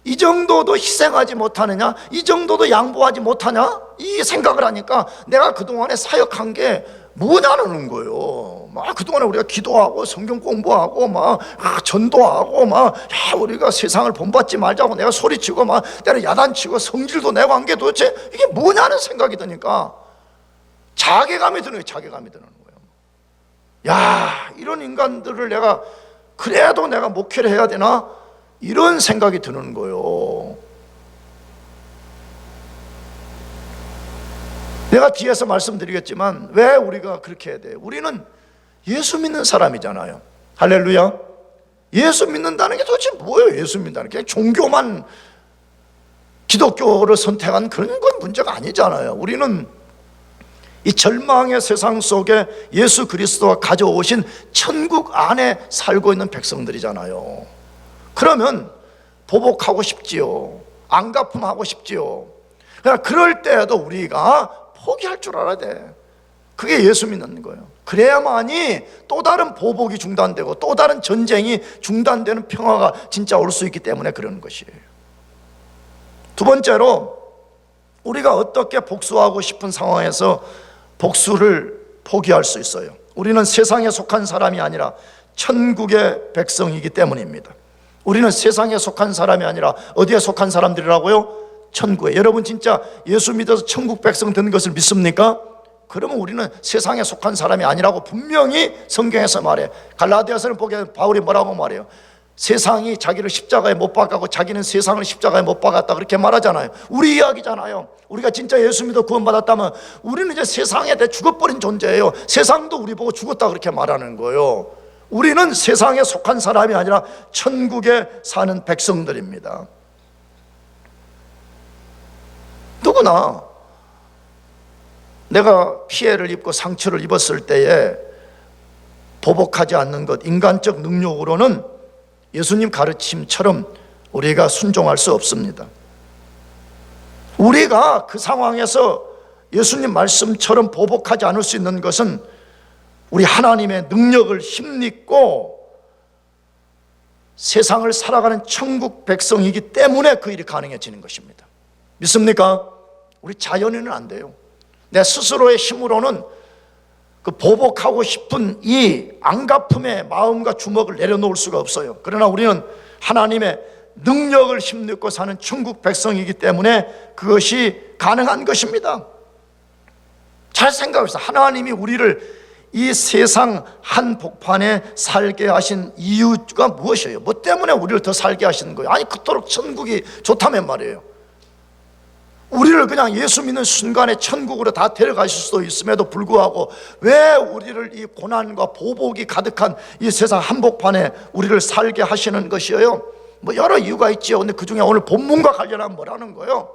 이 정도도 희생하지 못하느냐, 이 정도도 양보하지 못하냐, 이 생각을 하니까 내가 그동안에 사역한 게 뭐냐는 거예요. 막 그동안에 우리가 기도하고 성경 공부하고 막 전도하고 막, 야, 우리가 세상을 본받지 말자고 내가 소리치고 막 때로 야단치고 성질도 내고 한 게 도대체 이게 뭐냐는 생각이 드니까 자괴감이 드는 거예요. 자괴감이 드는 거예요. 야, 이런 인간들을 내가 그래도 내가 목회를 해야 되나, 이런 생각이 드는 거예요. 내가 뒤에서 말씀드리겠지만 왜 우리가 그렇게 해야 돼요? 우리는 예수 믿는 사람이잖아요. 할렐루야. 예수 믿는다는 게 도대체 뭐예요? 예수 믿는다는 게 종교만, 기독교를 선택한 그런 건 문제가 아니잖아요. 우리는 이 절망의 세상 속에 예수 그리스도가 가져오신 천국 안에 살고 있는 백성들이잖아요. 그러면 보복하고 싶지요. 안갚음하고 싶지요. 그러나 그럴 때에도 우리가 포기할 줄 알아야 돼. 그게 예수 믿는 거예요. 그래야만이 또 다른 보복이 중단되고 또 다른 전쟁이 중단되는 평화가 진짜 올 수 있기 때문에 그러는 것이에요. 두 번째로, 우리가 어떻게 복수하고 싶은 상황에서 복수를 포기할 수 있어요? 우리는 세상에 속한 사람이 아니라 천국의 백성이기 때문입니다. 우리는 세상에 속한 사람이 아니라 어디에 속한 사람들이라고요? 천국에. 여러분 진짜 예수 믿어서 천국 백성 된 것을 믿습니까? 그러면 우리는 세상에 속한 사람이 아니라고 분명히 성경에서 말해. 갈라디아서는 보게 바울이 뭐라고 말해요? 세상이 자기를 십자가에 못 박았고 자기는 세상을 십자가에 못 박았다, 그렇게 말하잖아요. 우리 이야기잖아요. 우리가 진짜 예수 믿어 구원받았다면 우리는 이제 세상에 대해 죽어버린 존재예요. 세상도 우리 보고 죽었다 그렇게 말하는 거예요. 우리는 세상에 속한 사람이 아니라 천국에 사는 백성들입니다. 누구나 내가 피해를 입고 상처를 입었을 때에 보복하지 않는 것, 인간적 능력으로는 예수님 가르침처럼 우리가 순종할 수 없습니다. 우리가 그 상황에서 예수님 말씀처럼 보복하지 않을 수 있는 것은 우리 하나님의 능력을 힘입고 세상을 살아가는 천국 백성이기 때문에 그 일이 가능해지는 것입니다. 믿습니까? 우리 자연인은 안 돼요. 내 스스로의 힘으로는 그 보복하고 싶은 이 앙가품의 마음과 주먹을 내려놓을 수가 없어요. 그러나 우리는 하나님의 능력을 힘입고 사는 천국 백성이기 때문에 그것이 가능한 것입니다. 잘 생각해보세요. 하나님이 우리를 이 세상 한복판에 살게 하신 이유가 무엇이에요? 뭐 때문에 우리를 더 살게 하시는 거예요? 아니, 그토록 천국이 좋다면 말이에요. 우리를 그냥 예수 믿는 순간에 천국으로 다 데려가실 수도 있음에도 불구하고 왜 우리를 이 고난과 보복이 가득한 이 세상 한복판에 우리를 살게 하시는 것이에요? 뭐 여러 이유가 있지요. 근데 그 중에 오늘 본문과 관련한 뭐라는 거예요?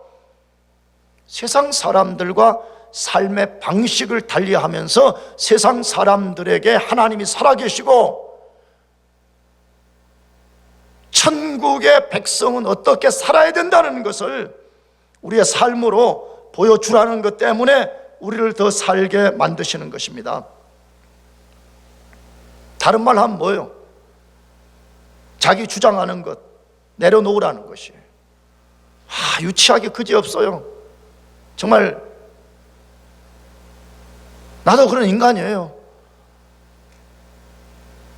세상 사람들과 삶의 방식을 달리하면서 세상 사람들에게 하나님이 살아계시고 천국의 백성은 어떻게 살아야 된다는 것을 우리의 삶으로 보여주라는 것 때문에 우리를 더 살게 만드시는 것입니다. 다른 말 하면 뭐예요? 자기 주장하는 것 내려놓으라는 것이에요. 유치하게 그지없어요. 정말 나도 그런 인간이에요.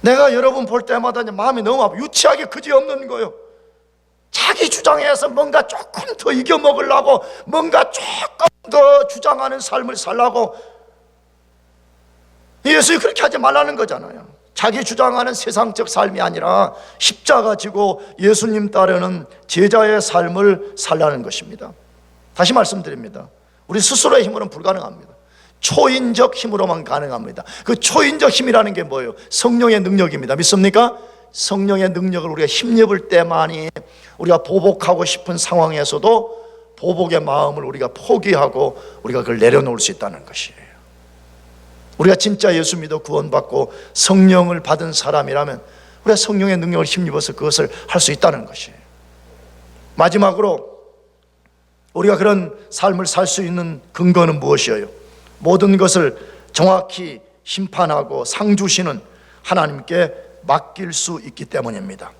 내가 여러분 볼 때마다 마음이 너무 아파. 유치하게 그지없는 거예요. 자기 주장에서 뭔가 조금 더 이겨먹으려고, 뭔가 조금 더 주장하는 삶을 살라고. 예수님이 그렇게 하지 말라는 거잖아요. 자기 주장하는 세상적 삶이 아니라 십자가 지고 예수님 따르는 제자의 삶을 살라는 것입니다. 다시 말씀드립니다. 우리 스스로의 힘으로는 불가능합니다. 초인적 힘으로만 가능합니다. 그 초인적 힘이라는 게 뭐예요? 성령의 능력입니다. 믿습니까? 성령의 능력을 우리가 힘입을 때만이 우리가 보복하고 싶은 상황에서도 보복의 마음을 우리가 포기하고 우리가 그걸 내려놓을 수 있다는 것이에요. 우리가 진짜 예수 믿어 구원받고 성령을 받은 사람이라면 우리가 성령의 능력을 힘입어서 그것을 할 수 있다는 것이에요. 마지막으로 우리가 그런 삶을 살 수 있는 근거는 무엇이에요? 모든 것을 정확히 심판하고 상 주시는 하나님께 맡길 수 있기 때문입니다.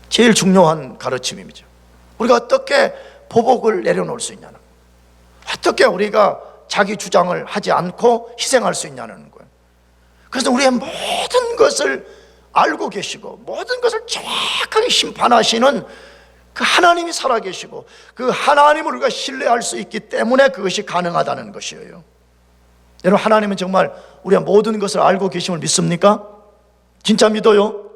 제일 중요한 가르침이죠. 우리가 어떻게 보복을 내려놓을 수 있냐는, 어떻게 우리가 자기 주장을 하지 않고 희생할 수 있냐는 거예요. 그래서 우리의 모든 것을 알고 계시고 모든 것을 정확하게 심판하시는 그 하나님이 살아계시고 그 하나님을 우리가 신뢰할 수 있기 때문에 그것이 가능하다는 것이에요. 여러분, 하나님은 정말 우리의 모든 것을 알고 계심을 믿습니까? 진짜 믿어요?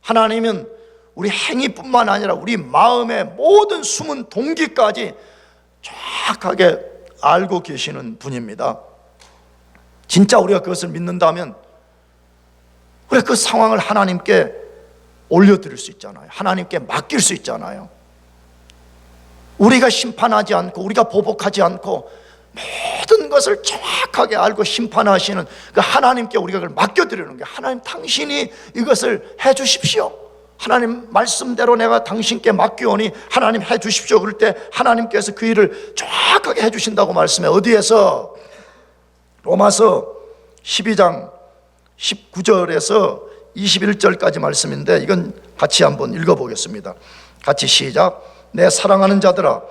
하나님은 우리 행위뿐만 아니라 우리 마음의 모든 숨은 동기까지 정확하게 알고 계시는 분입니다. 진짜 우리가 그것을 믿는다면 우리가 그 상황을 하나님께 올려드릴 수 있잖아요. 하나님께 맡길 수 있잖아요. 우리가 심판하지 않고 우리가 보복하지 않고 모든 것을 정확하게 알고 심판하시는 그 하나님께 우리가 그걸 맡겨드리는 게, 하나님 당신이 이것을 해주십시오. 하나님 말씀대로 내가 당신께 맡기오니 하나님 해주십시오. 그럴 때 하나님께서 그 일을 정확하게 해주신다고 말씀해. 어디에서? 로마서 12장 19절에서 21절까지 말씀인데 이건 같이 한번 읽어보겠습니다. 같이 시작. 내 사랑하는 자들아,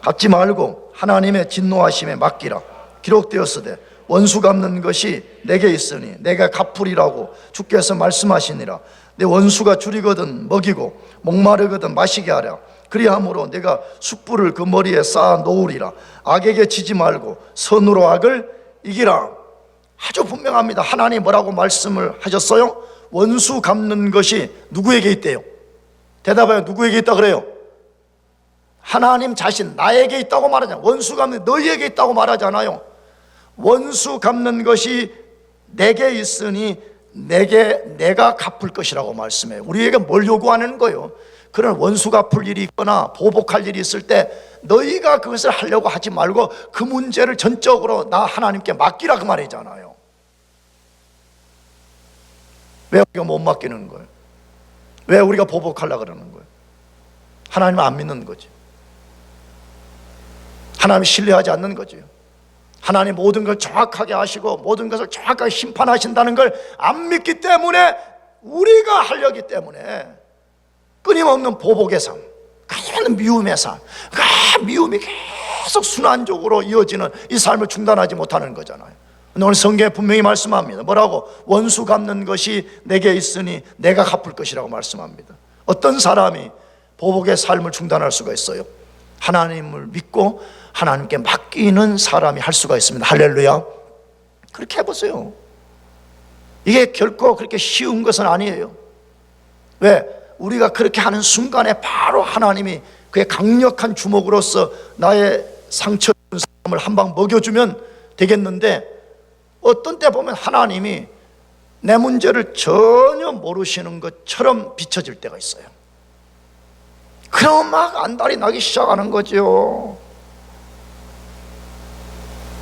갚지 말고 하나님의 진노하심에 맡기라. 기록되었으되 원수 갚는 것이 내게 있으니 내가 갚으리라고 주께서 말씀하시니라. 내 원수가 줄이거든 먹이고 목마르거든 마시게 하라. 그리함으로 내가 숯불을 그 머리에 쌓아 놓으리라. 악에게 지지 말고 선으로 악을 이기라. 아주 분명합니다. 하나님 뭐라고 말씀을 하셨어요? 원수 갚는 것이 누구에게 있대요? 대답해요. 누구에게 있다 그래요? 하나님 자신, 나에게 있다고 말하잖아요. 원수 갚는 너희에게 있다고 말하잖아요. 원수 갚는 것이 내게 있으니 내가 갚을 것이라고 말씀해요. 우리에게 뭘 요구하는 거예요? 그런 원수 갚을 일이 있거나 보복할 일이 있을 때 너희가 그것을 하려고 하지 말고 그 문제를 전적으로 나 하나님께 맡기라, 그 말이잖아요. 왜 우리가 못 맡기는 거예요? 왜 우리가 보복하려고 그러는 거예요? 하나님을 안 믿는 거지. 하나님을 신뢰하지 않는 거죠. 하나님 모든 걸 정확하게 아시고 모든 것을 정확하게 심판하신다는 걸 안 믿기 때문에 우리가 하려기 때문에 끊임없는 보복의 삶, 끊임없는 미움의 삶, 그 미움이 계속 순환적으로 이어지는 이 삶을 중단하지 못하는 거잖아요. 오늘 성경에 분명히 말씀합니다. 뭐라고? 원수 갚는 것이 내게 있으니 내가 갚을 것이라고 말씀합니다. 어떤 사람이 보복의 삶을 중단할 수가 있어요? 하나님을 믿고 하나님께 맡기는 사람이 할 수가 있습니다. 할렐루야. 그렇게 해보세요. 이게 결코 그렇게 쉬운 것은 아니에요. 왜? 우리가 그렇게 하는 순간에 바로 하나님이 그의 강력한 주먹으로서 나의 상처 준 사람을 한 방 먹여주면 되겠는데, 어떤 때 보면 하나님이 내 문제를 전혀 모르시는 것처럼 비춰질 때가 있어요. 그럼 막 안달이 나기 시작하는 거죠.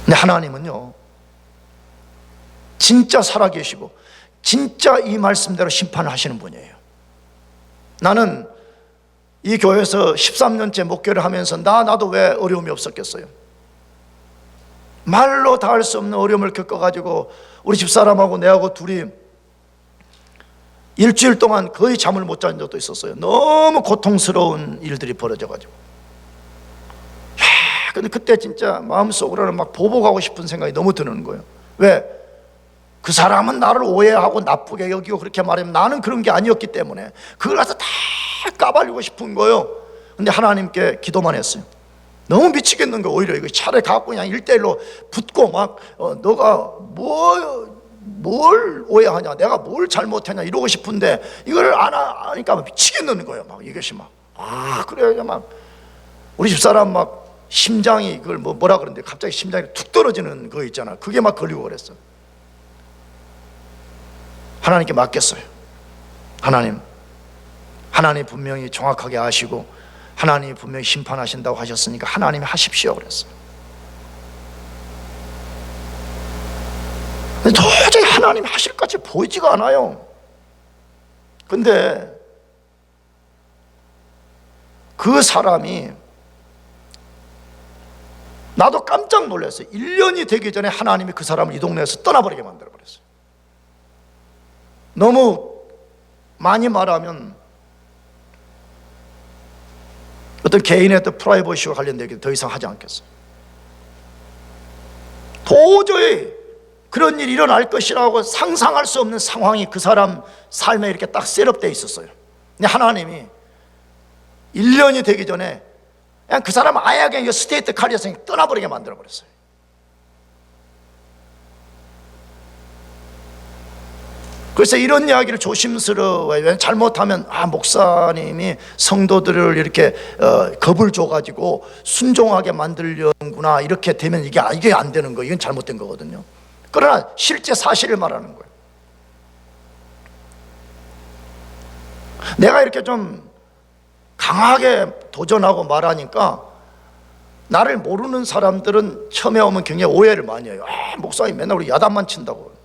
근데 하나님은요, 진짜 살아계시고 진짜 이 말씀대로 심판을 하시는 분이에요. 나는 이 교회에서 13년째 목회를 하면서 나도 왜 어려움이 없었겠어요? 말로 다 할 수 없는 어려움을 겪어가지고 우리 집사람하고 내하고 둘이 일주일 동안 거의 잠을 못 잔 적도 있었어요. 너무 고통스러운 일들이 벌어져가지고. 근데 그때 진짜 마음속으로는 막 보복하고 싶은 생각이 너무 드는 거예요. 왜? 그 사람은 나를 오해하고 나쁘게 여기고 그렇게 말하면 나는 그런 게 아니었기 때문에 그걸 가서 다 까발리고 싶은 거예요. 근데 하나님께 기도만 했어요. 너무 미치겠는 거. 오히려 이거 차라리 갖고 그냥 1대1로 붙고 막 너가 뭘 오해하냐, 내가 뭘 잘못했냐 이러고 싶은데 이걸 안 하니까 미치겠는 거예요. 막 이것이 막 그래 막 우리 집사람 막 심장이 그걸 뭐라 그러는데 갑자기 심장이 툭 떨어지는 거 있잖아. 그게 막 걸리고 그랬어. 하나님께 맡겼어요. 하나님 분명히 정확하게 아시고 하나님이 분명히 심판하신다고 하셨으니까 하나님이 하십시오 그랬어요. 근데 도저히 하나님이 하실 것 같이 보이지가 않아요. 근데 그 사람이, 나도 깜짝 놀랐어요. 1년이 되기 전에 하나님이 그 사람을 이 동네에서 떠나버리게 만들어버렸어요. 너무 많이 말하면 어떤 개인의 어떤 프라이버시와 관련된 얘기 더 이상 하지 않겠어요. 도저히 그런 일이 일어날 것이라고 상상할 수 없는 상황이 그 사람 삶에 이렇게 딱 셋업되어 있었어요. 근데 하나님이 1년이 되기 전에 그냥 그 사람 아예 그냥 스테이트 카리어에서 떠나버리게 만들어버렸어요. 그래서 이런 이야기를 조심스러워요. 잘못하면 목사님이 성도들을 이렇게 겁을 줘가지고 순종하게 만들려는구나, 이렇게 되면 이게 안 되는 거예요. 이건 잘못된 거거든요. 그러나 실제 사실을 말하는 거예요. 내가 이렇게 좀 강하게 도전하고 말하니까 나를 모르는 사람들은 처음에 오면 굉장히 오해를 많이 해요. 목사님 맨날 우리 야단만 친다고.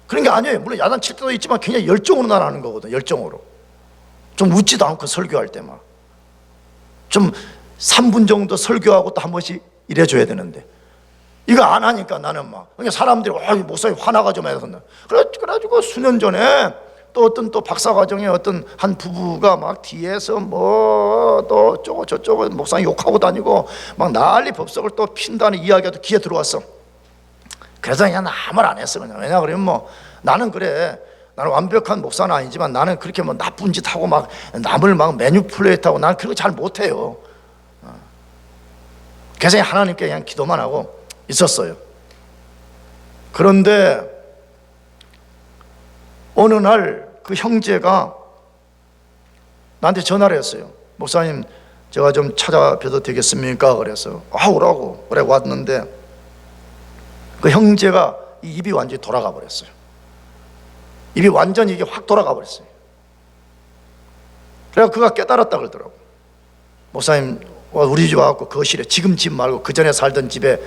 그런 게 아니에요. 물론 야단 칠 때도 있지만 굉장히 열정으로 난 하는 거거든. 열정으로. 좀 웃지도 않고 설교할 때만 좀 3분 정도 설교하고 또 한 번씩 이래줘야 되는데 이거 안 하니까 나는 막 그러니까 사람들이 목사님 화나가 좀 해서 그래가지고 수년 전에 또 어떤 또 박사과정에 어떤 한 부부가 막 뒤에서 뭐 또 어쩌고 저쩌고 목사님 욕하고 다니고 막 난리 법석을 또 핀다는 이야기가 또 귀에 들어왔어. 그래서 그냥 아무 말 안 했어. 그냥. 왜냐 그러면 뭐 나는 그래, 나는 완벽한 목사는 아니지만 나는 그렇게 뭐 나쁜 짓 하고 막 남을 막 매니플레이트하고 나는 그런 거 잘 못해요. 그래서 하나님께 그냥 기도만 하고 있었어요. 그런데 어느 날 그 형제가 나한테 전화를 했어요. 목사님 제가 좀 찾아뵈도 되겠습니까? 그래서 오라고. 그래 왔는데 그 형제가 이 입이 완전히 돌아가 버렸어요. 입이 완전히 이게 확 돌아가 버렸어요. 그래서 그가 깨달았다 그러더라고. 목사님 우리 집 와갖고 거실에, 지금 집 말고 그 전에 살던 집에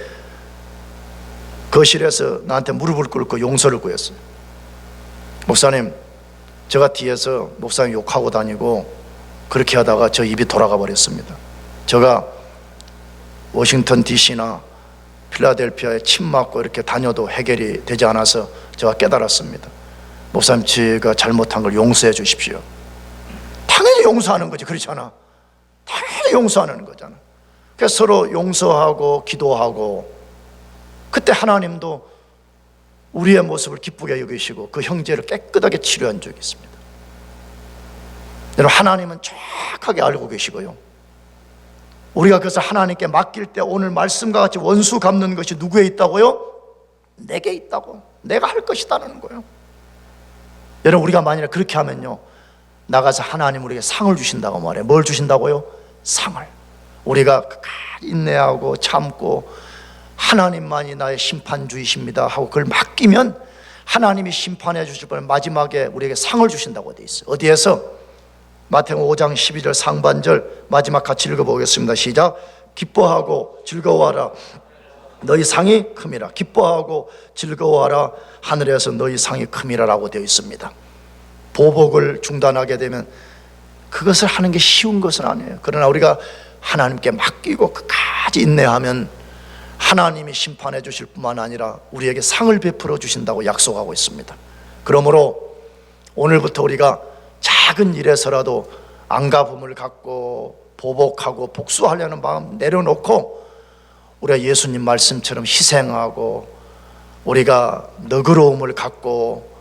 거실에서 나한테 무릎을 꿇고 용서를 구했어요. 목사님 제가 뒤에서 목사님 욕하고 다니고 그렇게 하다가 저 입이 돌아가 버렸습니다. 제가 워싱턴 DC나 필라델피아에 침 맞고 이렇게 다녀도 해결이 되지 않아서 제가 깨달았습니다. 목사님 제가 잘못한 걸 용서해 주십시오. 당연히 용서하는 거지, 그렇잖아. 당연히 용서하는 거잖아. 그래서 서로 용서하고 기도하고, 그때 하나님도 우리의 모습을 기쁘게 여기시고 그 형제를 깨끗하게 치료한 적이 있습니다. 여러분, 하나님은 정확하게 알고 계시고요, 우리가 그래서 하나님께 맡길 때 오늘 말씀과 같이 원수 갚는 것이 누구에 있다고요? 내게 있다고. 내가 할 것이다라는 거예요. 여러분, 우리가 만약에 그렇게 하면요, 나가서 하나님 우리에게 상을 주신다고 말해요. 뭘 주신다고요? 상을. 우리가 인내하고 참고 하나님만이 나의 심판주이십니다 하고 그걸 맡기면 하나님이 심판해 주실 분 마지막에 우리에게 상을 주신다고 되어 있어요. 어디에서? 마태복음 5장 12절 상반절 마지막 같이 읽어보겠습니다. 시작. 기뻐하고 즐거워하라, 너희 상이 큼이라. 기뻐하고 즐거워하라, 하늘에서 너희 상이 큼이라라고 되어 있습니다. 보복을 중단하게 되면 그것을 하는 게 쉬운 것은 아니에요. 그러나 우리가 하나님께 맡기고 끝까지 인내하면 하나님이 심판해 주실 뿐만 아니라 우리에게 상을 베풀어 주신다고 약속하고 있습니다. 그러므로 오늘부터 우리가 작은 일에서라도 안가품을 갖고 보복하고 복수하려는 마음 내려놓고 우리가 예수님 말씀처럼 희생하고 우리가 너그러움을 갖고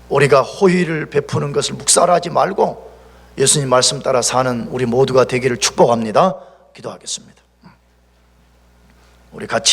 우리가 호의를 베푸는 것을 묵살하지 말고 예수님 말씀 따라 사는 우리 모두가 되기를 축복합니다. 기도하겠습니다. 우리 같이